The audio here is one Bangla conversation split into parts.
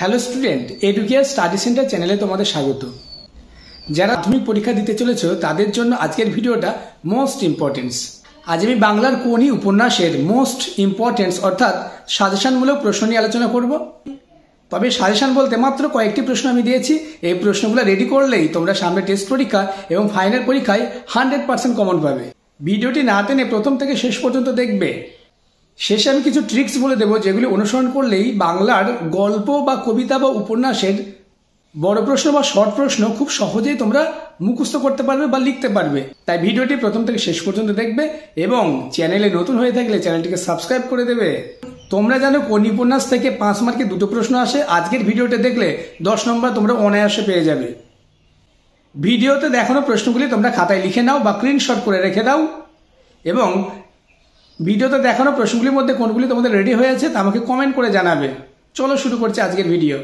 Hello student, educare study centre চ্যানেলে তোমাদের স্বাগত। যারা প্রাথমিক পরীক্ষা দিতে চলেছ তাদের জন্য আজকের ভিডিওটা মোস্ট ইম্পর্টেন্স। আজ আমি বাংলার কোনি উপন্যাসের মোস্ট ইম্পর্টেন্স অর্থাৎ সাজেশনমূলক প্রশ্ন নিয়ে আলোচনা করব। তবে সাজেশন বলতে মাত্র কয়েকটি প্রশ্ন আমি দিয়েছি। এই প্রশ্নগুলো রেডি করলেই তোমরা সামনে টেস্ট পরীক্ষা এবং ফাইনাল পরীক্ষায় 100% কমন পাবে। ভিডিওটি না টেনে প্রথম থেকে শেষ পর্যন্ত দেখবে। শেষে আমি কিছু ট্রিক্স বলে দেবো যেগুলি অনুসরণ করলেই বাংলার গল্প বা কবিতা বা উপন্যাসের বড় প্রশ্ন বা শর্ট প্রশ্ন খুব সহজেই তোমরা মুখস্থ করতে পারবে বা লিখতে পারবে। তাই ভিডিওটি প্রথম থেকে শেষ পর্যন্ত দেখবে এবং চ্যানেলে নতুন হয়ে থাকলে চ্যানেলটিকে সাবস্ক্রাইব করে দেবে। তোমরা জানো কোনি উপন্যাস থেকে 5 মার্কে 2টো প্রশ্ন আসে। আজকের ভিডিওটা দেখলে 10 নম্বর তোমরা অনায়াসে পেয়ে যাবে। ভিডিওতে দেখানো প্রশ্নগুলি তোমরা খাতায় লিখে নাও বা স্ক্রিনশট করে রেখে দাও এবং ভিডিওতে দেখানো প্রশ্নগুলির মধ্যে কোনগুলি তোমাদের রেডি হয়েছে তা আমাকে কমেন্ট করে জানাবে। চলো শুরু করছি আজকের ভিডিও।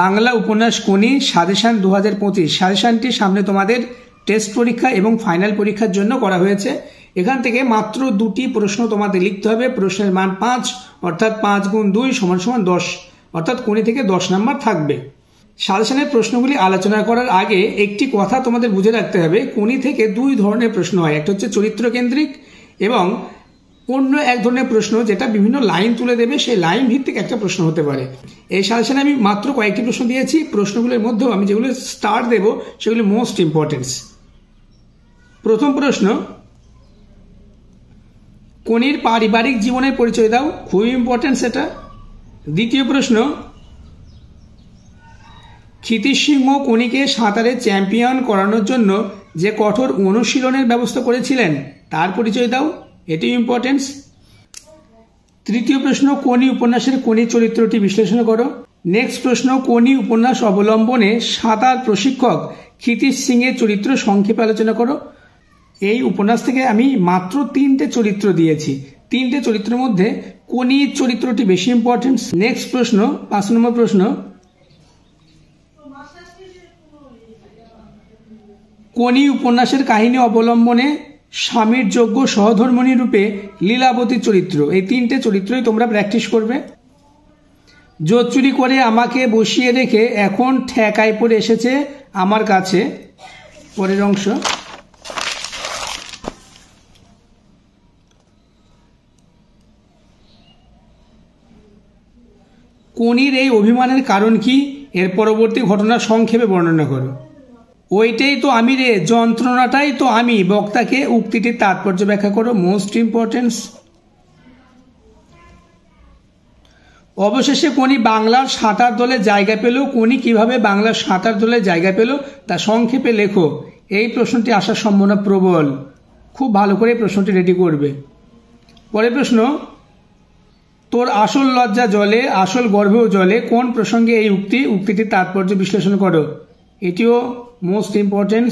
বাংলা উপন্যাস কোনি সাজেশন 2025। সাজেশনটি সামনে তোমাদের টেস্ট পরীক্ষা এবং ফাইনাল পরীক্ষার জন্য করা হয়েছে। এখান থেকে মাত্র 2টি প্রশ্ন তোমাদের লিখতে হবে। প্রশ্নের মান 5 অর্থাৎ 5 গুণ 2 = 10 অর্থাৎ কোনি থেকে 10 নাম্বার থাকবে। সাজেশনের প্রশ্নগুলি আলোচনা করার আগে একটি কথা তোমাদের বুঝে রাখতে হবে। কোনি থেকে 2 ধরনের প্রশ্ন হয়। একটা হচ্ছে চরিত্র কেন্দ্রিক এবং অন্য এক ধরনের প্রশ্ন যেটা বিভিন্ন লাইন তুলে দেবে, সেই লাইন ভিত্তিক একটা প্রশ্ন হতে পারে। এই সাজেশনে আমি মাত্র কয়েকটি প্রশ্ন দিয়েছি। প্রশ্নগুলোর মধ্যেও আমি যেগুলো স্টার দেব সেগুলি মোস্ট ইম্পর্টেন্স। প্রথম প্রশ্ন, কোনির পারিবারিক জীবনের পরিচয় দাও। খুবই ইম্পর্টেন্ট সেটা। দ্বিতীয় প্রশ্ন, ক্ষিতিশ সিংহ কোনিকে সাঁতারে চ্যাম্পিয়ন করানোর জন্য যে কঠোর অনুশীলনের ব্যবস্থা করেছিলেন তার পরিচয় দাও। এটি ইম্পর্টেন্স। তৃতীয় প্রশ্ন, কোনি উপন্যাসের কোনি চরিত্রটি বিশ্লেষণ করো। নেক্সট প্রশ্ন, কোনি উপন্যাস অবলম্বনে সাঁতার প্রশিক্ষক ক্ষিতিশ সিংহের চরিত্র সংক্ষেপে আলোচনা করো। এই উপন্যাস থেকে আমি মাত্র 3টে চরিত্র দিয়েছি। 3টে চরিত্রের মধ্যে কোনির চরিত্রটি বেশি ইম্পর্টেন্স। নেক্সট প্রশ্ন, 5 নম্বর প্রশ্ন, কোনি উপন্যাসের কাহিনী অবলম্বনে স্বামীর যোগ্য সহধর্মিণী রূপে লীলাবতীর চরিত্র। এই 3টে চরিত্রই তোমরা প্র্যাকটিস করবে। জোর চুরি করে আমাকে বসিয়ে রেখে এখন ঠেকায় পড়ে এসেছে আমার কাছে। পরের অংশ, কোনির এই অভিমানের কারণ কি? এর পরবর্তী ঘটনা সংক্ষেপে বর্ণনা করো। ওইটাই তো আমি রে, যন্ত্রণাটাই তো আমি। বক্তাকে উক্তিটির তাৎপর্য ব্যাখ্যা করো। Most importance. অবশেষে কোনি বাংলার সাঁতার দলে জায়গা পেল। কোনি কিভাবে বাংলার সাঁতার দলে জায়গা পেল তা সংক্ষেপে লেখো। এই প্রশ্নটি আসার সম্ভাবনা প্রবল। খুব ভালো করে প্রশ্নটি রেডি করবে। পরের প্রশ্ন, তোর আসল লজ্জা জলে আসল গর্ভেও জলে। কোন প্রসঙ্গে এই উক্তিটির তাৎপর্য বিশ্লেষণ করো। এটিও মোস্ট ইম্পর্টেন্স।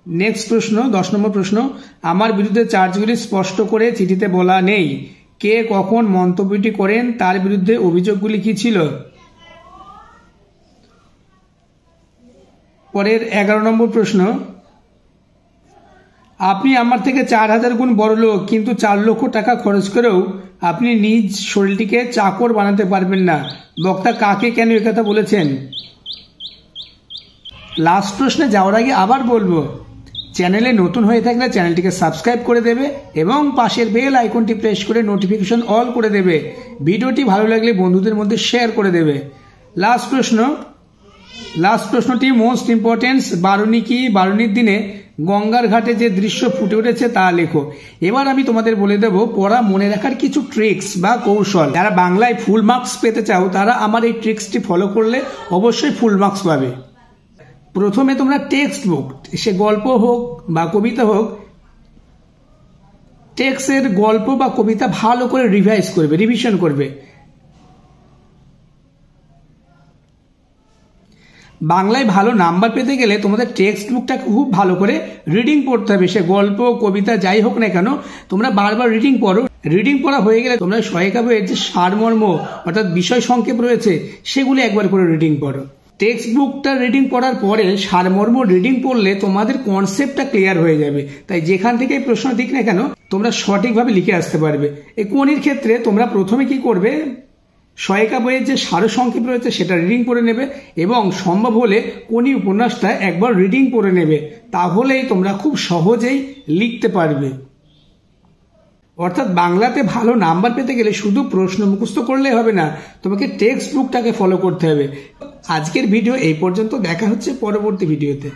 নেক্সট প্রশ্ন, 10 নম্বর প্রশ্ন, আমার বিরুদ্ধে চার্জগুলি স্পষ্ট করে চিঠিতে বলা নেই। কে কখন মন্তব্যটি করেন, তার বিরুদ্ধে অভিযোগগুলি কি ছিল। পরের 11 নম্বর প্রশ্ন, আপনি আমার থেকে 4000 গুণ বড় লোক, কিন্তু 4 লক্ষ টাকা খরচ করেও আপনি নিজ শরীরটিকে চাকর বানাতে পারবেন না। বক্তা কাকে কেন একথা বলেছেন। লাস্ট প্রশ্নে যাওয়ার আগে আবার বলবো, চ্যানেলে নতুন হয়ে থাকলে চ্যানেলটিকে সাবস্ক্রাইব করে দেবে এবং পাশের বেল আইকনটি প্রেস করে নোটিফিকেশন অল করে দেবে। ভিডিওটি ভালো লাগলে বন্ধুদের মধ্যে শেয়ার করে দেবে। লাস্ট প্রশ্নটি মোস্ট ইম্পর্টেন্স। বারুণী কি? বারুণীর দিনে গঙ্গার ঘাটে যে দৃশ্য ফুটে উঠেছে তা লেখো। এবার আমি তোমাদের বলে দেব পড়া মনে রাখার কিছু ট্রিক্স বা কৌশল। যারা বাংলায় ফুল মার্কস পেতে চাও তারা আমার এই ট্রিক্সটি ফলো করলে অবশ্যই ফুল মার্কস পাবে। প্রথমে তোমরা টেক্সট বুক, সে গল্প হোক বা কবিতা হোক, টেক্সটের গল্প বা কবিতা ভালো করে রিভিশন করবে। বাংলায় ভালো নাম্বার পেতে গেলে তোমাদের টেক্সট বুকটাকে খুব ভালো করে রিডিং পড়তে হবে। সে গল্প কবিতা যাই হোক না কেন, তোমরা বারবার রিডিং পড়ো। রিডিং পড়া হয়ে গেলে তোমরা সহায়িকা বইয়ের যে সারমর্ম অর্থাৎ বিষয় সংক্ষেপ রয়েছে সেগুলি একবার করে রিডিং পড়ো। টেক্সট বুকটা রিডিং পড়ার পরে সারমর্ম রিডিং পড়লে তোমাদের কনসেপ্টটা ক্লিয়ার হয়ে যাবে। তাই যেখান থেকে এই প্রশ্ন দিক না কেন তোমরা সঠিকভাবে লিখে আসতে পারবে। এই কোনির ক্ষেত্রে তোমরা প্রথমে কি করবে, সহায়িকা বইয়ের যে সারসংক্ষেপ রয়েছে সেটা রিডিং পড়ে নেবে এবং সম্ভব হলে কোনি উপন্যাসটা একবার রিডিং পড়ে নেবে, তাহলেই তোমরা খুব সহজেই লিখতে পারবে। অর্থাৎ বাংলাতে ভালো নাম্বার পেতে গেলে শুধু প্রশ্ন মুখস্থ করলে হবে না, তোমাকে টেক্সট বুকটাকে ফলো করতে হবে। আজকের ভিডিও এই পর্যন্ত, দেখা হচ্ছে পরবর্তী ভিডিওতে।